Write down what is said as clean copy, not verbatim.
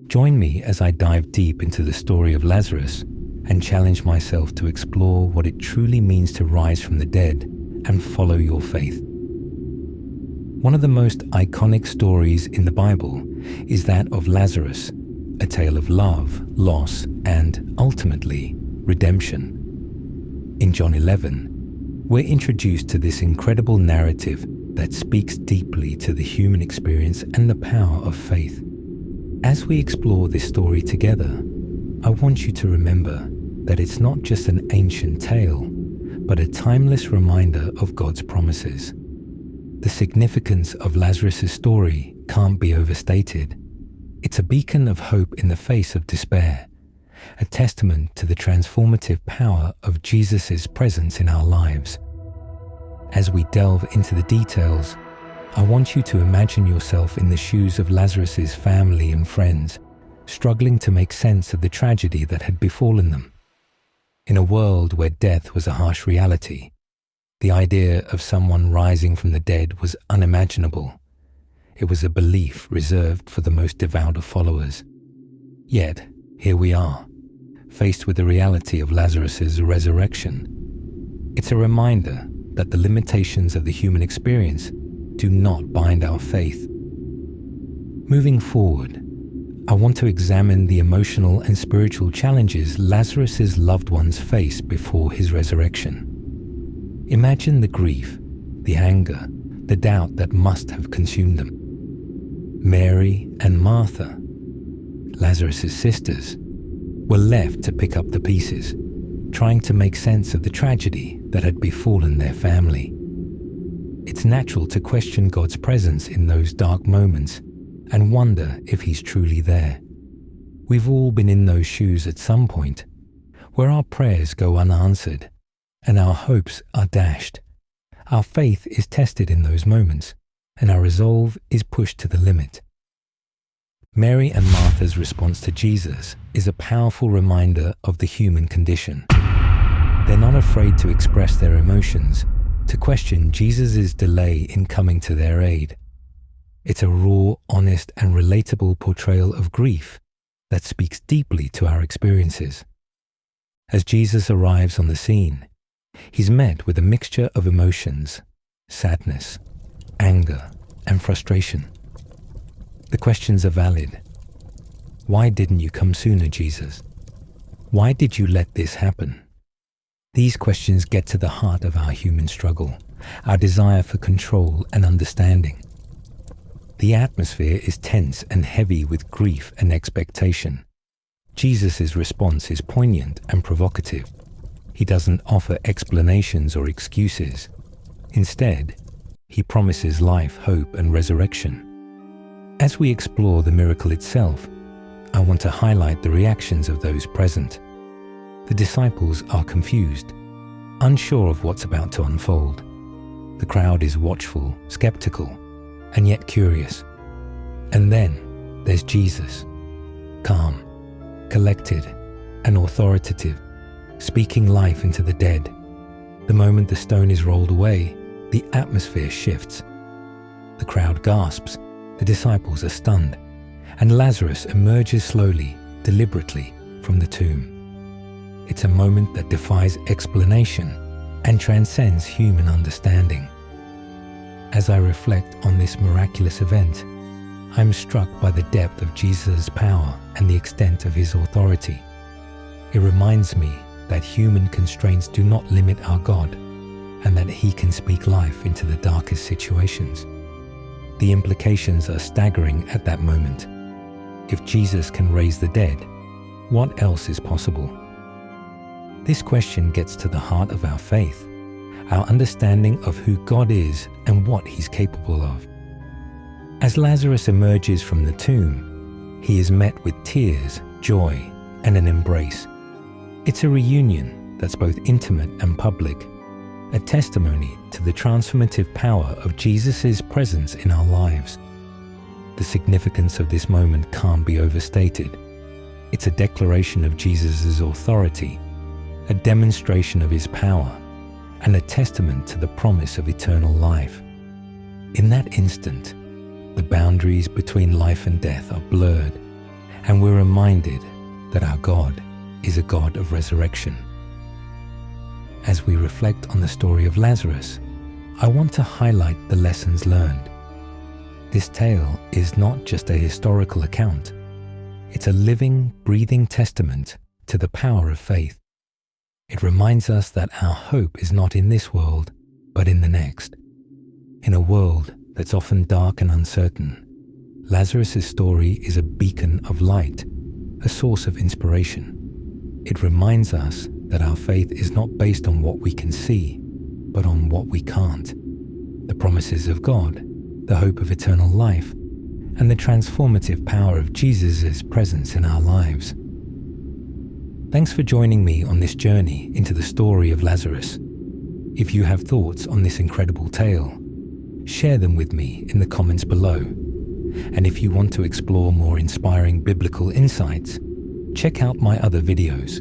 Join me as I dive deep into the story of Lazarus and challenge myself to explore what it truly means to rise from the dead and follow your faith. One of the most iconic stories in the Bible is that of Lazarus, a tale of love, loss, and ultimately, redemption. In John 11, we're introduced to this incredible narrative that speaks deeply to the human experience and the power of faith. As we explore this story together, I want you to remember that it's not just an ancient tale, but a timeless reminder of God's promises. The significance of Lazarus' story can't be overstated. It's a beacon of hope in the face of despair, a testament to the transformative power of Jesus' presence in our lives. As we delve into the details, I want you to imagine yourself in the shoes of Lazarus' family and friends, struggling to make sense of the tragedy that had befallen them. In a world where death was a harsh reality, the idea of someone rising from the dead was unimaginable. It was a belief reserved for the most devout of followers. Yet, here we are, faced with the reality of Lazarus' resurrection. It's a reminder that the limitations of the human experience do not bind our faith. Moving forward, I want to examine the emotional and spiritual challenges Lazarus' loved ones faced before his resurrection. Imagine the grief, the anger, the doubt that must have consumed them. Mary and Martha, Lazarus' sisters, were left to pick up the pieces, trying to make sense of the tragedy that had befallen their family. It's natural to question God's presence in those dark moments and wonder if He's truly there. We've all been in those shoes at some point, where our prayers go unanswered and our hopes are dashed. Our faith is tested in those moments, and our resolve is pushed to the limit. Mary and Martha's response to Jesus is a powerful reminder of the human condition. They're not afraid to express their emotions, to question Jesus' delay in coming to their aid. It's a raw, honest, and relatable portrayal of grief that speaks deeply to our experiences. As Jesus arrives on the scene, He's met with a mixture of emotions: sadness, anger, and frustration. The questions are valid. Why didn't you come sooner, Jesus? Why did you let this happen? These questions get to the heart of our human struggle, our desire for control and understanding. The atmosphere is tense and heavy with grief and expectation. Jesus' response is poignant and provocative. He doesn't offer explanations or excuses. Instead, He promises life, hope, and resurrection. As we explore the miracle itself, I want to highlight the reactions of those present. The disciples are confused, unsure of what's about to unfold. The crowd is watchful, skeptical, and yet curious. And then there's Jesus, calm, collected, and authoritative, speaking life into the dead. The moment the stone is rolled away, the atmosphere shifts. The crowd gasps, the disciples are stunned, and Lazarus emerges slowly, deliberately, from the tomb. It's a moment that defies explanation and transcends human understanding. As I reflect on this miraculous event, I'm struck by the depth of Jesus' power and the extent of His authority. It reminds me that human constraints do not limit our God, and that He can speak life into the darkest situations. The implications are staggering at that moment. If Jesus can raise the dead, what else is possible? This question gets to the heart of our faith, our understanding of who God is and what He's capable of. As Lazarus emerges from the tomb, he is met with tears, joy, and an embrace. It's a reunion that's both intimate and public, a testimony to the transformative power of Jesus' presence in our lives. The significance of this moment can't be overstated. It's a declaration of Jesus' authority, a demonstration of His power, and a testament to the promise of eternal life. In that instant, the boundaries between life and death are blurred, and we're reminded that our God is a God of resurrection. As we reflect on the story of Lazarus, I want to highlight the lessons learned. This tale is not just a historical account. It's a living, breathing testament to the power of faith. It reminds us that our hope is not in this world, but in the next. In a world that's often dark and uncertain, Lazarus' story is a beacon of light, a source of inspiration. It reminds us that our faith is not based on what we can see, but on what we can't. The promises of God, the hope of eternal life, and the transformative power of Jesus' presence in our lives. Thanks for joining me on this journey into the story of Lazarus. If you have thoughts on this incredible tale, share them with me in the comments below. And if you want to explore more inspiring biblical insights, check out my other videos.